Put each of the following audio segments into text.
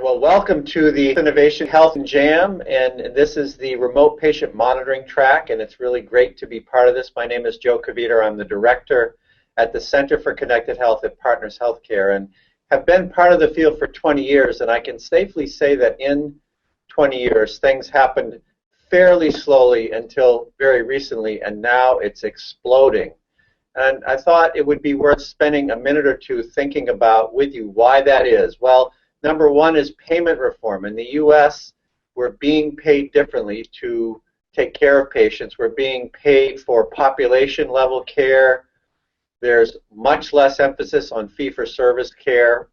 Well, welcome to the Innovation Health Jam, and this is the remote patient monitoring track, and it's really great to be part of this. My name is Joe Kavita. I'm the director at the Center for Connected Health at Partners Healthcare, and have been part of the field for 20 years, and I can safely say that in 20 years, things happened fairly slowly until very recently, and now it's exploding. And I thought it would be worth spending a minute or two thinking about with you why that is. Well, number one is payment reform. In the U.S., we're being paid differently to take care of patients. We're being paid for population-level care. There's much less emphasis on fee-for-service care,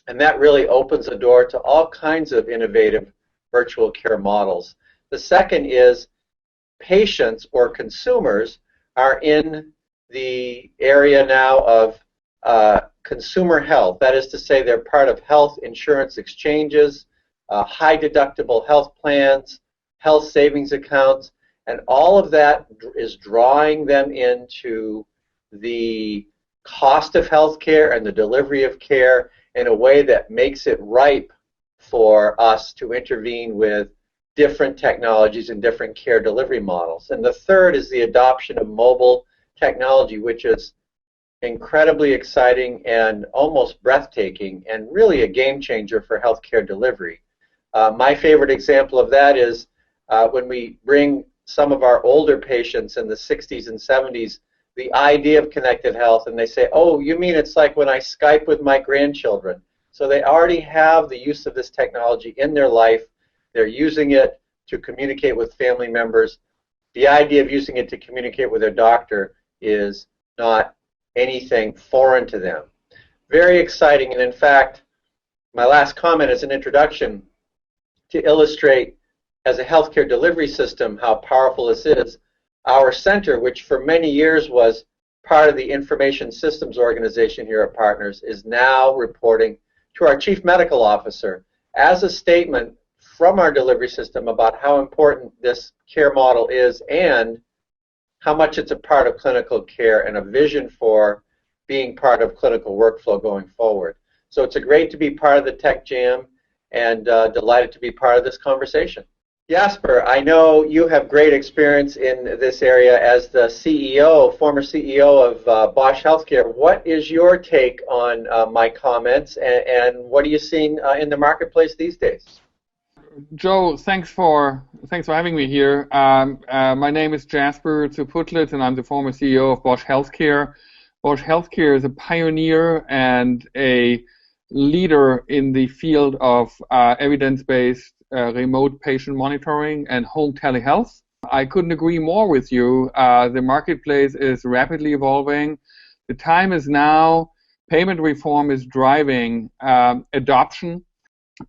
and that really opens the door to all kinds of innovative virtual care models. The second is patients or consumers are in the area now of consumer health. That is to say, they're part of health insurance exchanges, high deductible health plans, health savings accounts, and all of that is drawing them into the cost of health care and the delivery of care in a way that makes it ripe for us to intervene with different technologies and different care delivery models. And the third is the adoption of mobile technology, which is incredibly exciting and almost breathtaking and really a game changer for healthcare delivery. My favorite example of that is when we bring some of our older patients in the 60s and 70s the idea of connected health, and they say, oh, you mean it's like when I Skype with my grandchildren. So they already have the use of this technology in their life. They're using it to communicate with family members. The idea of using it to communicate with their doctor is not anything foreign to them. Very exciting, and in fact, my last comment is an introduction to illustrate as a healthcare delivery system how powerful this is. Our center, which for many years was part of the Information Systems Organization here at Partners, is now reporting to our Chief Medical Officer as a statement from our delivery system about how important this care model is and how much it's a part of clinical care and a vision for being part of clinical workflow going forward. So it's great to be part of the Tech Jam and delighted to be part of this conversation. Jasper, I know you have great experience in this area as the CEO, former CEO of Bosch Healthcare. What is your take on my comments, and what are you seeing in the marketplace these days? Joe, thanks for having me here. My name is Jasper Zuputlit, and I'm the former CEO of Bosch Healthcare. Bosch Healthcare is a pioneer and a leader in the field of evidence-based remote patient monitoring and home telehealth. I couldn't agree more with you. The marketplace is rapidly evolving. The time is now. Payment reform is driving adoption.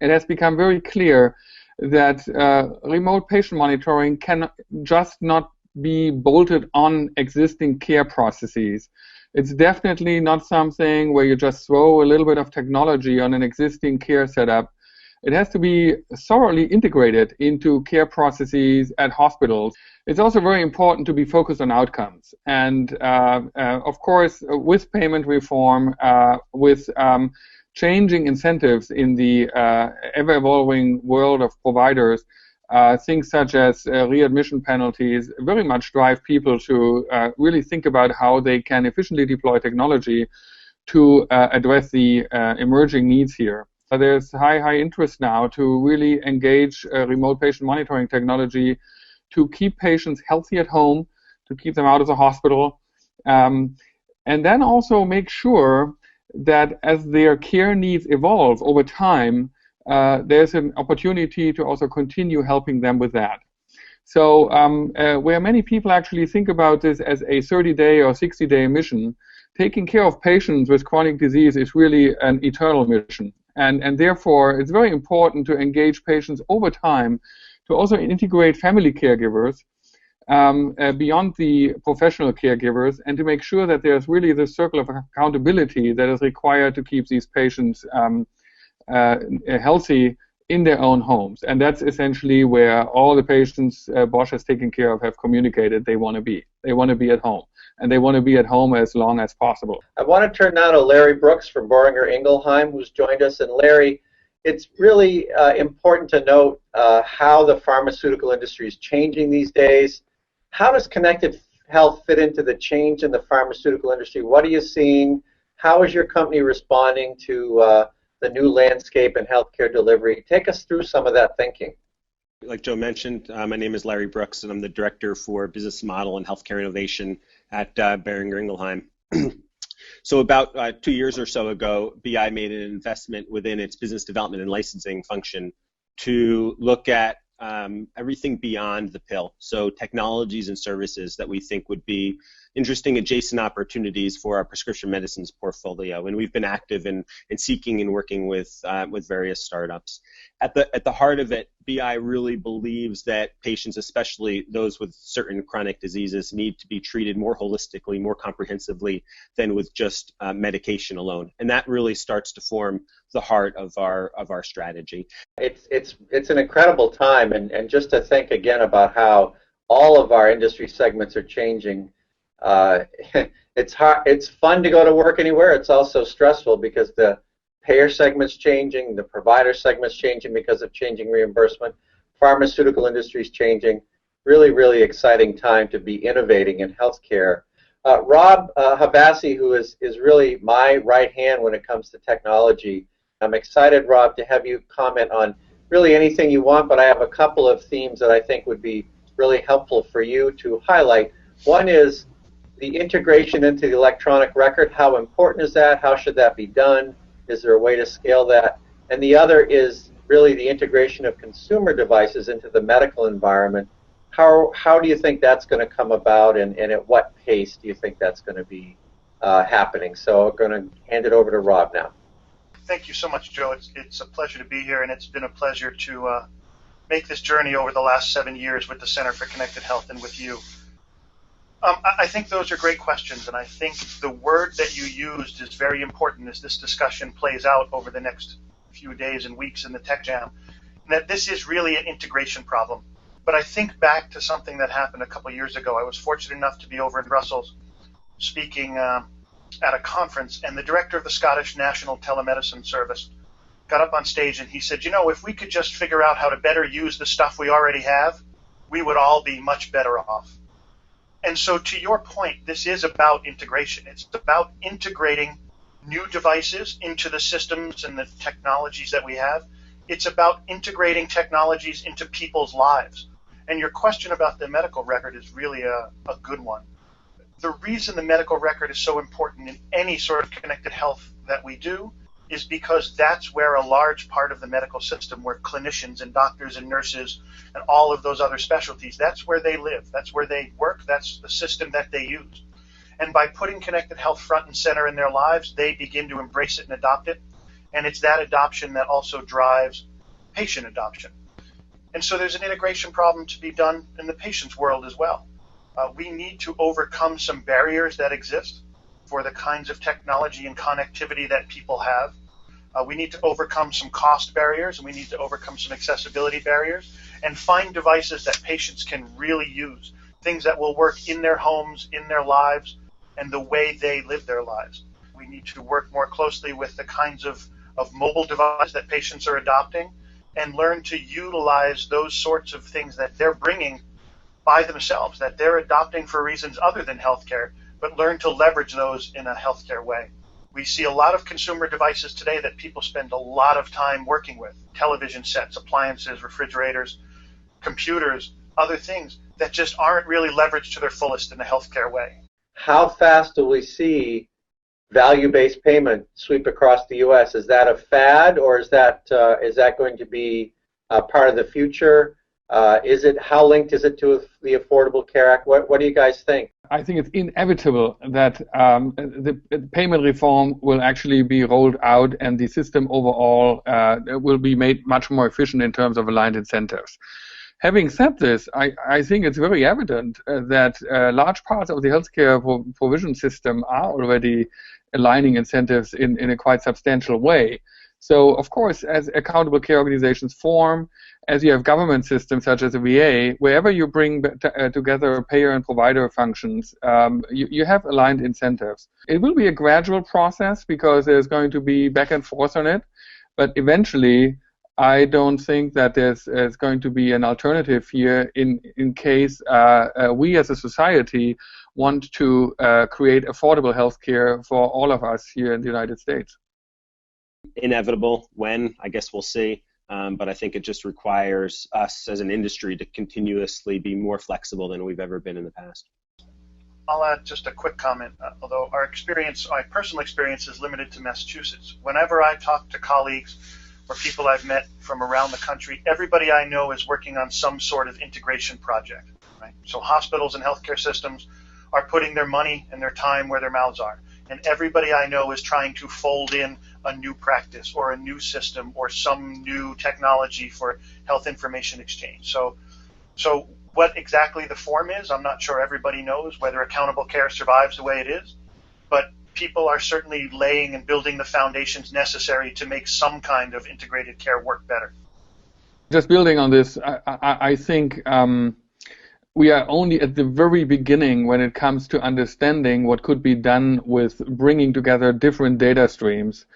It has become very clear that remote patient monitoring can just not be bolted on existing care processes. It's definitely not something where you just throw a little bit of technology on an existing care setup. It has to be thoroughly integrated into care processes at hospitals. It's also very important to be focused on outcomes. And of course, with payment reform, with changing incentives in the ever-evolving world of providers, things such as readmission penalties very much drive people to really think about how they can efficiently deploy technology to address the emerging needs here. There's high interest now to really engage remote patient monitoring technology to keep patients healthy at home, to keep them out of the hospital, and then also make sure that as their care needs evolve over time, there's an opportunity to also continue helping them with that. So where many people actually think about this as a 30-day or 60-day mission, taking care of patients with chronic disease is really an eternal mission. And therefore, it's very important to engage patients over time, to also integrate family caregivers beyond the professional caregivers, and to make sure that there's really this circle of accountability that is required to keep these patients healthy in their own homes. And that's essentially where all the patients Bosch has taken care of have communicated they want to be. They want to be at home, and they want to be at home as long as possible. I want to turn now to Larry Brooks from Boehringer Ingelheim, who's joined us. And Larry, it's really important to note how the pharmaceutical industry is changing these days. How does connected health fit into the change in the pharmaceutical industry? What are you seeing? How is your company responding to the new landscape in healthcare delivery? Take us through some of that thinking. Like Joe mentioned, my name is Larry Brooks, and I'm the Director for Business Model and Healthcare Innovation at Boehringer Ingelheim. So about 2 years or so ago, BI made an investment within its business development and licensing function to look at everything beyond the pill. So technologies and services that we think would be interesting adjacent opportunities for our prescription medicines portfolio. And we've been active in seeking and working with various startups. At the heart of it, BI really believes that patients, especially those with certain chronic diseases, need to be treated more holistically, more comprehensively than with just medication alone. And that really starts to form the heart of our strategy. It's an incredible time, and just to think again about how all of our industry segments are changing. It's fun to go to work anywhere. It's also stressful because the payer segment's changing, the provider segment's changing because of changing reimbursement, pharmaceutical industry's changing. Really, really exciting time to be innovating in healthcare. Rob Havasi, who is really my right hand when it comes to technology. I'm excited, Rob, to have you comment on really anything you want, but I have a couple of themes that I think would be really helpful for you to highlight. One is the integration into the electronic record. How important is that? How should that be done? Is there a way to scale that? And the other is really the integration of consumer devices into the medical environment. How do you think that's going to come about, and at what pace do you think that's going to be happening? So I'm going to hand it over to Rob now. Thank you so much, Joe. It's a pleasure to be here, and it's been a pleasure to make this journey over the last 7 years with the Center for Connected Health and with you. I think those are great questions, and I think the word that you used is very important as this discussion plays out over the next few days and weeks in the HealthJam, and that this is really an integration problem. But I think back to something that happened a couple years ago. I was fortunate enough to be over in Brussels speaking at a conference, and the director of the Scottish National Telemedicine Service got up on stage and he said, if we could just figure out how to better use the stuff we already have, we would all be much better off. And so to your point, this is about integration. It's about integrating new devices into the systems and the technologies that we have. It's about integrating technologies into people's lives. And your question about the medical record is really a good one. The reason the medical record is so important in any sort of connected health that we do is because that's where a large part of the medical system, where clinicians and doctors and nurses and all of those other specialties, that's where they live, that's where they work, that's the system that they use. And by putting connected health front and center in their lives, they begin to embrace it and adopt it. And it's that adoption that also drives patient adoption. And so there's an integration problem to be done in the patient's world as well. We need to overcome some barriers that exist for the kinds of technology and connectivity that people have. We need to overcome some cost barriers, and we need to overcome some accessibility barriers, and find devices that patients can really use, things that will work in their homes, in their lives, and the way they live their lives. We need to work more closely with the kinds of mobile devices that patients are adopting, and learn to utilize those sorts of things that they're bringing by themselves, that they're adopting for reasons other than healthcare, but learn to leverage those in a healthcare way. We see a lot of consumer devices today that people spend a lot of time working with, television sets, appliances, refrigerators, computers, other things that just aren't really leveraged to their fullest in a healthcare way. How fast do we see value-based payment sweep across the U.S.? Is that a fad, or is that going to be part of the future? How linked is it to the Affordable Care Act? What do you guys think? I think it's inevitable that the payment reform will actually be rolled out, and the system overall will be made much more efficient in terms of aligned incentives. Having said this, I think it's very evident that large parts of the healthcare provision system are already aligning incentives in a quite substantial way. So, of course, as accountable care organizations form, as you have government systems such as the VA, wherever you bring together payer and provider functions, you have aligned incentives. It will be a gradual process because there's going to be back and forth on it. But eventually, I don't think that there's going to be an alternative here in case we as a society want to create affordable healthcare for all of us here in the United States. Inevitable. When? I guess we'll see. But I think it just requires us as an industry to continuously be more flexible than we've ever been in the past. I'll add just a quick comment, although our experience, my personal experience is limited to Massachusetts. Whenever I talk to colleagues or people I've met from around the country, everybody I know is working on some sort of integration project. Right? So hospitals and healthcare systems are putting their money and their time where their mouths are. And everybody I know is trying to fold in a new practice or a new system or some new technology for health information exchange. So what exactly the form is, I'm not sure everybody knows whether accountable care survives the way it is, but people are certainly laying and building the foundations necessary to make some kind of integrated care work better. Just building on this, I think we are only at the very beginning when it comes to understanding what could be done with bringing together different data streams.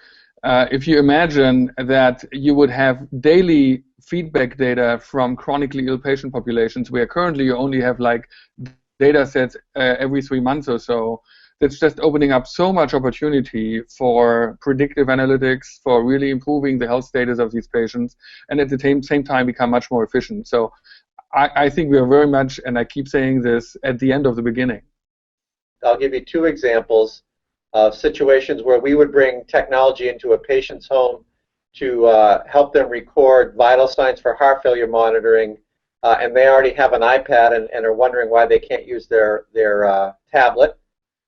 If you imagine that you would have daily feedback data from chronically ill patient populations, where currently you only have like data sets every 3 months or so, that's just opening up so much opportunity for predictive analytics, for really improving the health status of these patients, and at the same time become much more efficient. So I think we are very much, and I keep saying this, at the end of the beginning. I'll give you 2 examples of situations where we would bring technology into a patient's home to help them record vital signs for heart failure monitoring, and they already have an iPad and are wondering why they can't use their tablet.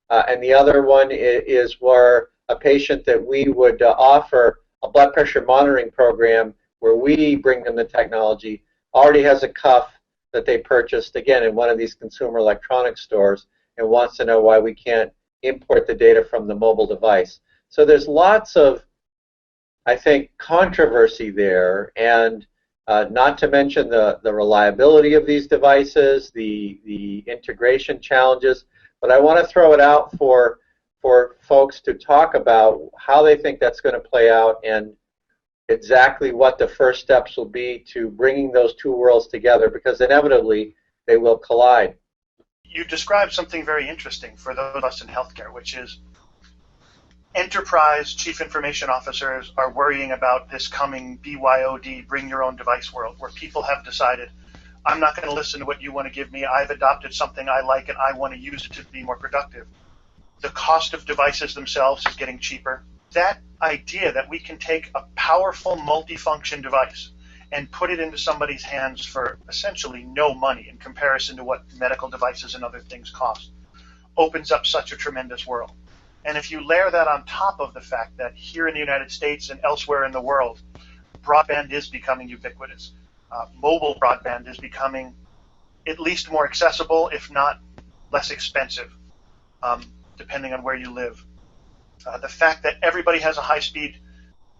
And the other one is where a patient that we would offer a blood pressure monitoring program where we bring them the technology already has a cuff that they purchased, again, in one of these consumer electronics stores and wants to know why we can't import the data from the mobile device. So there's lots of, I think, controversy there, and not to mention the reliability of these devices, the integration challenges. But I want to throw it out for folks to talk about how they think that's going to play out and exactly what the first steps will be to bringing those 2 worlds together, because inevitably they will collide. You described something very interesting for those of us in healthcare, which is enterprise chief information officers are worrying about this coming BYOD, bring your own device world, where people have decided, I'm not going to listen to what you want to give me, I've adopted something I like and I want to use it to be more productive. The cost of devices themselves is getting cheaper. That idea that we can take a powerful multifunction device and put it into somebody's hands for essentially no money in comparison to what medical devices and other things cost opens up such a tremendous world. And if you layer that on top of the fact that here in the United States and elsewhere in the world, broadband is becoming ubiquitous. Mobile broadband is becoming at least more accessible, if not less expensive, depending on where you live. The fact that everybody has a high-speed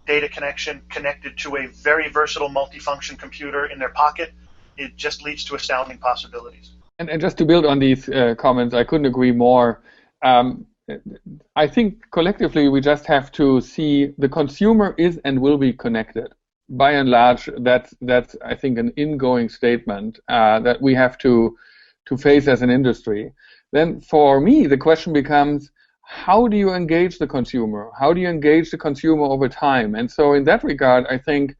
data connection connected to a very versatile multifunction computer in their pocket, it just leads to astounding possibilities. And just to build on these comments, I couldn't agree more. I think collectively we just have to see the consumer is and will be connected. By and large, that's I think an ingoing statement that we have to face as an industry. Then for me, the question becomes, how do you engage the consumer? How do you engage the consumer over time? And so in that regard, I think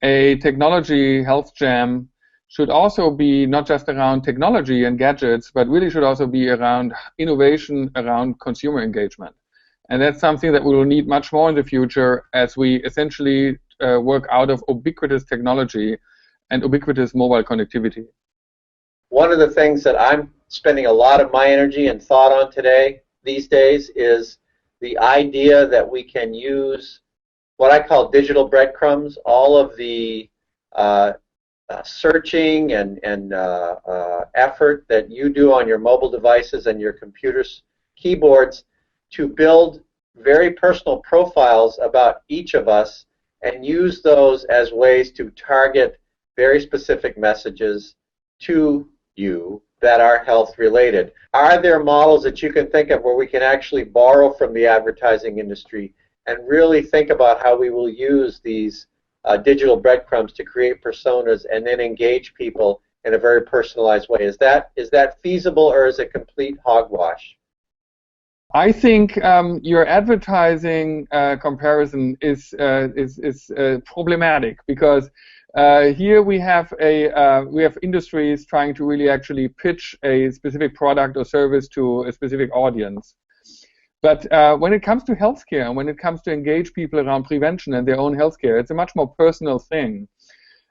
a technology HealthJam should also be not just around technology and gadgets, but really should also be around innovation around consumer engagement. And that's something that we will need much more in the future as we essentially work out of ubiquitous technology and ubiquitous mobile connectivity. One of the things that I'm spending a lot of my energy and thought on these days is the idea that we can use what I call digital breadcrumbs, all of the searching and effort that you do on your mobile devices and your computers, keyboards, to build very personal profiles about each of us and use those as ways to target very specific messages to you that are health related. Are there models that you can think of where we can actually borrow from the advertising industry and really think about how we will use these digital breadcrumbs to create personas and then engage people in a very personalized way. Is that feasible, or is it complete hogwash? I think your advertising comparison is problematic, because here we have industries trying to really actually pitch a specific product or service to a specific audience. But when it comes to healthcare, and when it comes to engage people around prevention and their own healthcare, it's a much more personal thing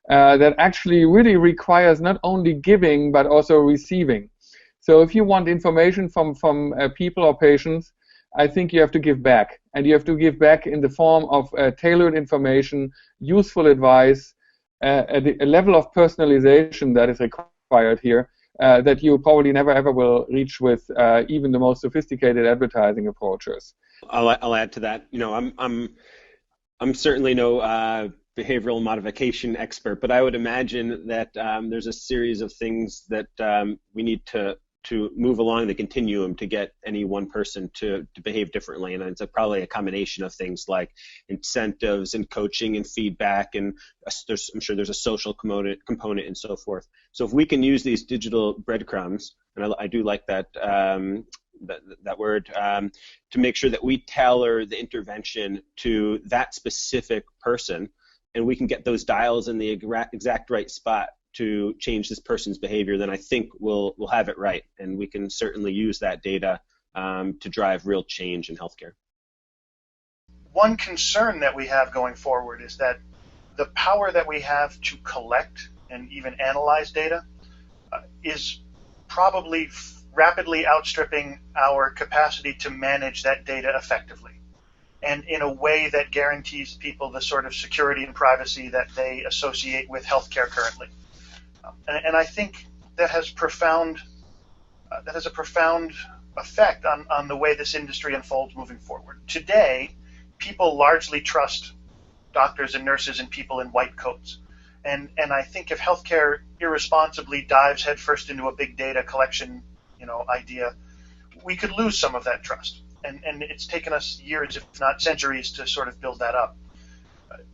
that actually really requires not only giving but also receiving. So if you want information from people or patients, I think you have to give back, and you have to give back in the form of tailored information, useful advice, a level of personalization that is required here that you probably never ever will reach with even the most sophisticated advertising approaches. I'll add to that. You know, I'm certainly no behavioral modification expert, but I would imagine that there's a series of things that we need to move along the continuum to get any one person to behave differently. And it's probably a combination of things like incentives and coaching and feedback, and I'm sure there's a social component and so forth. So if we can use these digital breadcrumbs, and I do like that that word, to make sure that we tailor the intervention to that specific person, and we can get those dials in the exact right spot to change this person's behavior, then I think we'll have it right, and we can certainly use that data to drive real change in healthcare. One concern that we have going forward is that the power that we have to collect and even analyze data is probably rapidly outstripping our capacity to manage that data effectively, and in a way that guarantees people the sort of security and privacy that they associate with healthcare currently. And I think that has a profound effect on the way this industry unfolds moving forward. Today, people largely trust doctors and nurses and people in white coats. And I think if healthcare irresponsibly dives headfirst into a big data collection, idea, we could lose some of that trust. And it's taken us years, if not centuries, to sort of build that up.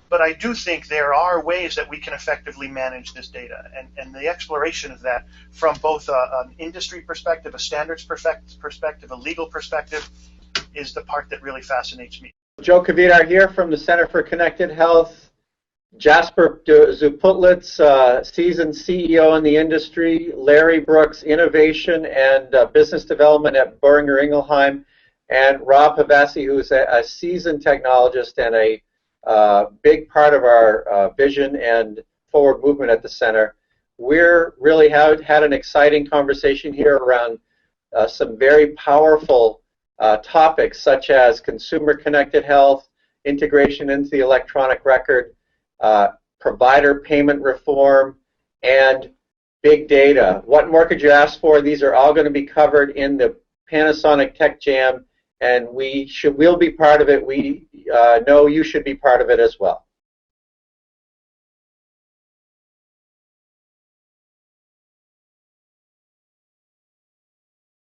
But I do think there are ways that we can effectively manage this data, and the exploration of that from both an industry perspective, a standards perspective, a legal perspective, is the part that really fascinates me. Joe Kvedar here from the Center for Connected Health. Jasper Zuputlitz, seasoned CEO in the industry. Larry Brooks, innovation and business development at Boehringer Ingelheim. And Rob Havasi, who is a seasoned technologist and a big part of our vision and forward movement at the center. We're really had an exciting conversation here around some very powerful topics, such as consumer connected health, integration into the electronic record, provider payment reform, and big data. What more could you ask for? These are all going to be covered in the Panasonic HealthJam, and we'll be part of it. We know you should be part of it as well.